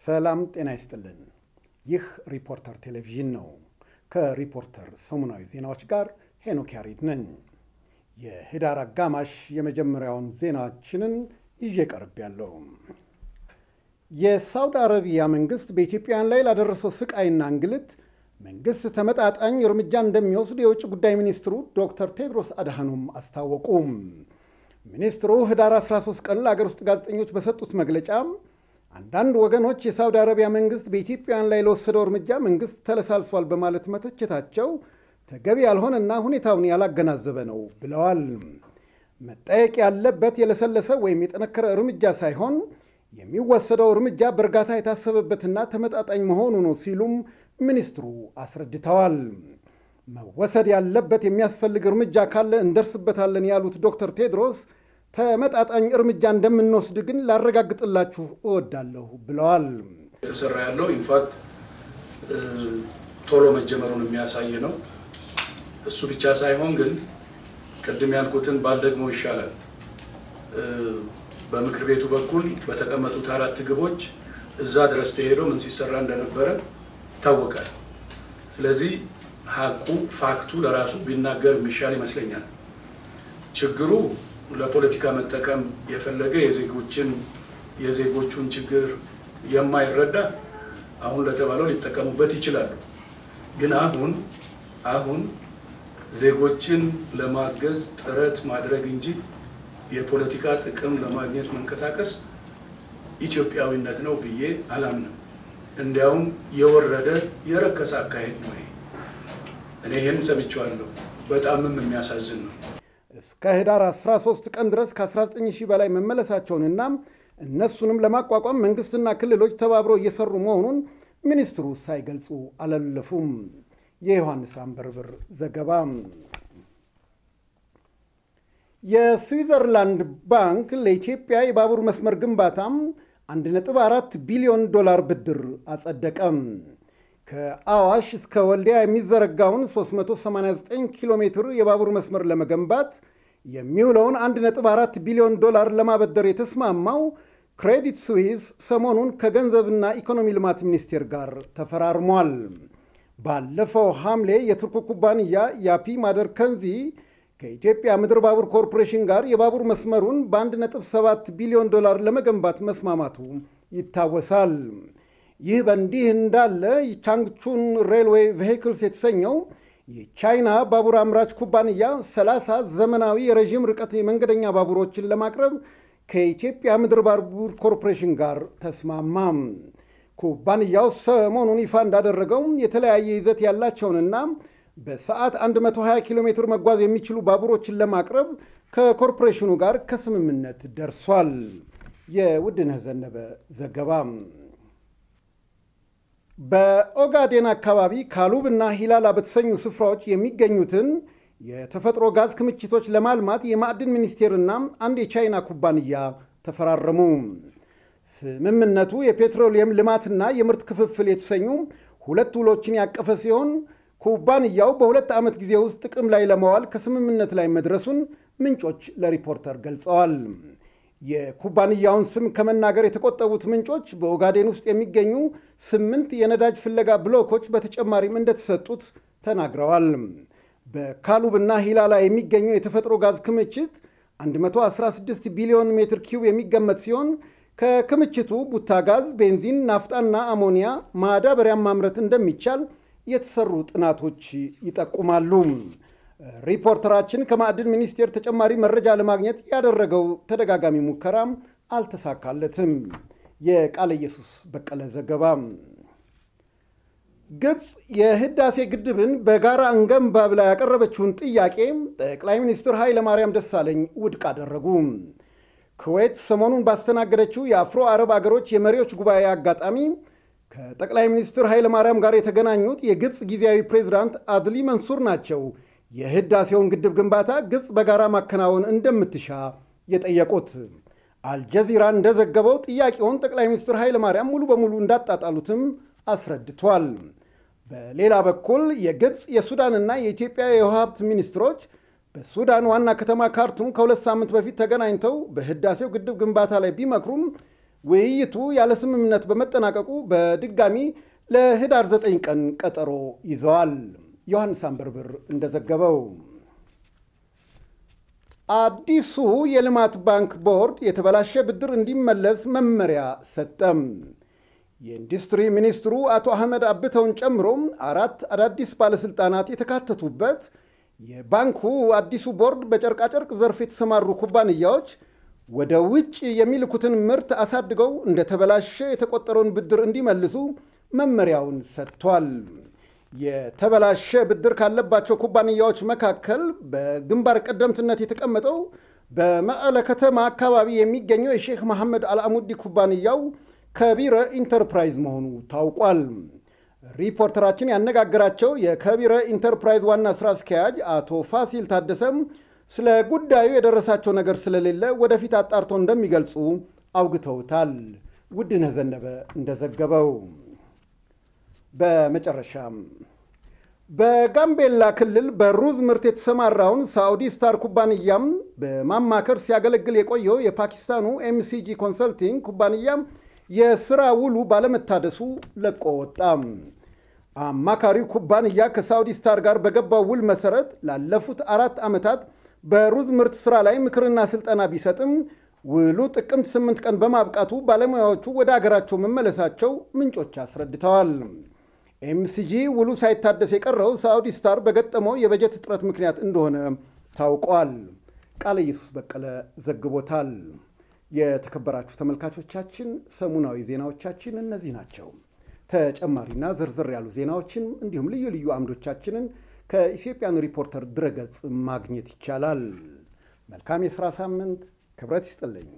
ሰላም ጤና ይስጥልን። ይህ ሪፖርተር ቴሌቪዥን ነው። ከሪፖርተር ሰሙናዊ ዜናዎች ጋር ሄኖክ ያሬድ ነኝ። የህዳር አጋማሽ የመጀመሪያውን ዜናችንን ይዤ ቀርቤያለሁ። የሳውዲ አረቢያ መንግስት በኢትዮጵያውያን ላይ ላደረሰው ስቃይና እንግልት መንግስት ተመጣጣኝ እርምጃ እንደሚወስድ የውጭ ጉዳይ ሚኒስትሩ ዶክተር ቴድሮስ አድሃኖም አስታወቁ። ሚኒስትሩ ህዳር 13 ቀን ለአገር ውስጥ ጋዜጠኞች በሰጡት መግለጫ አንዳንድ ወገኖች የሳውዲ አረቢያ መንግስት በኢትዮጵያውያን ላይ ለወሰደው እርምጃ መንግስት ተለሳልሷል በማለት መተቸታቸው ተገቢ ያልሆነና ሁኔታውን ያላገናዘበ ነው ብለዋል። መጠየቅ ያለበት የለሰለሰ ወይም የጠነከረ እርምጃ ሳይሆን የሚወሰደው እርምጃ በእርጋታ የታሰበበትና ተመጣጣኝ መሆኑ ነው ሲሉም ሚኒስትሩ አስረድተዋል። መወሰድ ያለበት የሚያስፈልግ እርምጃ ካለ እንደርስበታለን ያሉት ዶክተር ቴድሮስ ተመጣጣኝ እርምጃ እንደምንወስድ ግን ላረጋግጥላችሁ እወዳለሁ ብለዋል። የተሰራ ያለው ኢንፋክት ቶሎ መጀመሩን የሚያሳይ ነው። እሱ ብቻ ሳይሆን ግን ቅድም ያልኩትን ባልደግሞ ይሻላል። በምክር ቤቱ በኩል በተቀመጡት 4 ግቦች እዛ ድረስ ተሄዶ ምን ሲሰራ እንደነበረ ይታወቃል። ስለዚህ ፋክቱ ለራሱ ቢናገር የሚሻል ይመስለኛል። ችግሩ ለፖለቲካ መጠቀም የፈለገ የዜጎቹን ችግር የማይረዳ አሁን ለተባለው ሊጠቀሙበት ይችላሉ። ግን አሁን ዜጎችን ለማገዝ ጥረት ማድረግ እንጂ የፖለቲካ ጥቅም ለማግኘት መንቀሳቀስ ኢትዮጵያዊነት ነው ብዬ አላምንም። እንዲያውም የወረደ የረከሰ አካሄድ ነው። እኔ ይሄን ሰምቼዋለሁ። በጣምም የሚያሳዝን ነው። እስከ ህዳር 13 ቀን ድረስ ከ19000 በላይ መመለሳቸውንና እነሱንም ለማቋቋም መንግስትና ክልሎች ተባብረው እየሰሩ መሆኑን ሚኒስትሩ ሳይገልጹ አላለፉም። የዮሐንስ አንበርብር ዘገባ። የስዊዘርላንድ ባንክ ለኢትዮጵያ የባቡር መስመር ግንባታ $1.4 ቢሊዮን ብድር አጸደቀም። ከአዋሽ እስከ ወልዲያ የሚዘረጋውን 389 ኪሎ ሜትር የባቡር መስመር ለመገንባት የሚውለውን $1.4 ቢሊዮን ለማበደር የተስማማው ክሬዲት ስዊስ ሰሞኑን ከገንዘብና ኢኮኖሚ ልማት ሚኒስቴር ጋር ተፈራርሟል። ባለፈው ሐምሌ የቱርክ ኩባንያ ያፒ ማደር ከንዚ ከኢትዮጵያ ምድር ባቡር ኮርፖሬሽን ጋር የባቡር መስመሩን በ1.7 ቢሊዮን ለመገንባት መስማማቱ ይታወሳል። ይህ በእንዲህ እንዳለ ቻንግቹን ሬልዌይ ቬሂክልስ የተሰኘው የቻይና ባቡር አምራች ኩባንያ 30 ዘመናዊ የረዥም ርቀት የመንገደኛ ባቡሮችን ለማቅረብ ከኢትዮጵያ ምድር ባቡር ኮርፖሬሽን ጋር ተስማማ። ኩባንያው ሰሞኑን ይፋ እንዳደረገው የተለያየ ይዘት ያላቸውንና በሰዓት 120 ኪሎ ሜትር መጓዝ የሚችሉ ባቡሮችን ለማቅረብ ከኮርፖሬሽኑ ጋር ከስምምነት ደርሷል። የውድነህ ዘነበ ዘገባ። በኦጋዴን አካባቢ ካሉብና ሂላላ በተሰኙ ስፍራዎች የሚገኙትን የተፈጥሮ ጋዝ ክምችቶች ለማልማት የማዕድን ሚኒስቴርና አንድ የቻይና ኩባንያ ተፈራረሙ። ስምምነቱ የፔትሮሊየም ልማትና የምርት ክፍፍል የተሰኙ 2 ውሎችን ያቀፈ ሲሆን ኩባንያው በ2 ዓመት ጊዜ ውስጥ ጥቅም ላይ ለማዋል ከስምምነት ላይ መድረሱን ምንጮች ለሪፖርተር ገልጸዋል። የኩባንያውን ስም ከመናገር የተቆጠቡት ምንጮች በኦጋዴን ውስጥ የሚገኙ 8 የነዳጅ ፍለጋ ብሎኮች በተጨማሪም እንደተሰጡት ተናግረዋል። በካሉብና ሂላላ የሚገኘው የተፈጥሮ ጋዝ ክምችት 116 ቢሊዮን ሜትር ኪዩብ የሚገመት ሲሆን ከክምችቱ ቡታጋዝ፣ ቤንዚን፣ ናፍጣና አሞኒያ ማዳበሪያ ማምረት እንደሚቻል የተሰሩ ጥናቶች ይጠቁማሉ። ሪፖርተራችን ከማዕድን ሚኒስቴር ተጨማሪ መረጃ ለማግኘት ያደረገው ተደጋጋሚ ሙከራም አልተሳካለትም። የቃለ ኢየሱስ በቀለ ዘገባ። ግብፅ የህዳሴ ግድብን በጋራ እንገንባ ብላ ያቀረበችውን ጥያቄ ጠቅላይ ሚኒስትር ኃይለማርያም ደሳለኝ ውድቅ አደረጉ። ኩዌት ሰሞኑን ባስተናገደችው የአፍሮ አረብ አገሮች የመሪዎች ጉባኤ አጋጣሚ ከጠቅላይ ሚኒስትር ኃይለማርያም ጋር የተገናኙት የግብፅ ጊዜያዊ ፕሬዝዳንት አድሊ መንሱር ናቸው የህዳሴውን ግድብ ግንባታ ግብፅ በጋራ ማከናወን እንደምትሻ የጠየቁት። አልጀዚራ እንደዘገበው ጥያቄውን ጠቅላይ ሚኒስትር ኃይለማርያም ሙሉ በሙሉ እንዳጣጣሉትም አስረድቷል። በሌላ በኩል የግብፅ የሱዳንና የኢትዮጵያ የውሃ ሀብት ሚኒስትሮች በሱዳን ዋና ከተማ ካርቱም ከ2 ሳምንት በፊት ተገናኝተው በህዳሴው ግድብ ግንባታ ላይ ቢመክሩም ውይይቱ ያለ ስምምነት በመጠናቀቁ በድጋሚ ለህዳር 9 ቀን ቀጠሮ ይዘዋል። ዮሐንስ አንበርብር እንደዘገበው አዲሱ የልማት ባንክ ቦርድ የተበላሸ ብድር እንዲመለስ መመሪያ ሰጠም። የኢንዱስትሪ ሚኒስትሩ አቶ አህመድ አብተውን ጨምሮ 4 አዳዲስ ባለስልጣናት የተካተቱበት የባንኩ አዲሱ ቦርድ በጨርቃጨርቅ ዘርፍ የተሰማሩ ኩባንያዎች ወደ ውጭ የሚልኩትን ምርት አሳድገው እንደተበላሸ የተቆጠረውን ብድር እንዲመልሱ መመሪያውን ሰጥቷል። የተበላሸ ብድር ካለባቸው ኩባንያዎች መካከል በግንባር ቀደምትነት የተቀመጠው በመቀለ ከተማ አካባቢ የሚገኘው የሼክ መሐመድ አልአሙዲ ኩባንያው ከቢረ ኢንተርፕራይዝ መሆኑ ታውቋል። ሪፖርተራችን ያነጋገራቸው የከቢረ ኢንተርፕራይዝ ዋና ስራ አስኪያጅ አቶ ፋሲል ታደሰም ስለ ጉዳዩ የደረሳቸው ነገር ስለሌለ ወደፊት አጣርተው እንደሚገልጹ አውግተውታል። ውድነህ ዘነበ እንደዘገበው በመጨረሻም በጋምቤላ ክልል በሩዝ ምርት የተሰማራውን ሳዑዲ ስታር ኩባንያም በማማከር ሲያገለግል የቆየው የፓኪስታኑ ኤምሲጂ ኮንሰልቲንግ ኩባንያም የሥራ ውሉ ባለመታደሱ ለቆ ወጣ። አማካሪው ኩባንያ ከሳዑዲ ስታር ጋር በገባው ውል መሰረት ላለፉት 4 ዓመታት በሩዝ ምርት ሥራ ላይ ምክርና ስልጠና ቢሰጥም ውሉ ጥቅምት 8 ቀን በማብቃቱ ባለሙያዎቹ ወደ አገራቸው መመለሳቸው ምንጮች አስረድተዋል። ኤምሲጂ ውሉ ሳይታደስ የቀረው ሳዑዲ ስታር በገጠመው የበጀት እጥረት ምክንያት እንደሆነ ታውቋል። ቃለ ኢየሱስ በቀለ ዘግቦታል። የተከበራችሁ ተመልካቾቻችን ሰሙናዊ ዜናዎቻችን እነዚህ ናቸው። ተጨማሪና ዝርዝር ያሉ ዜናዎችን እንዲሁም ልዩ ልዩ አምዶቻችንን ከኢትዮጵያን ሪፖርተር ድረገጽ ማግኘት ይቻላል። መልካም የሥራ ሳምንት። ክብረት ይስጥልኝ።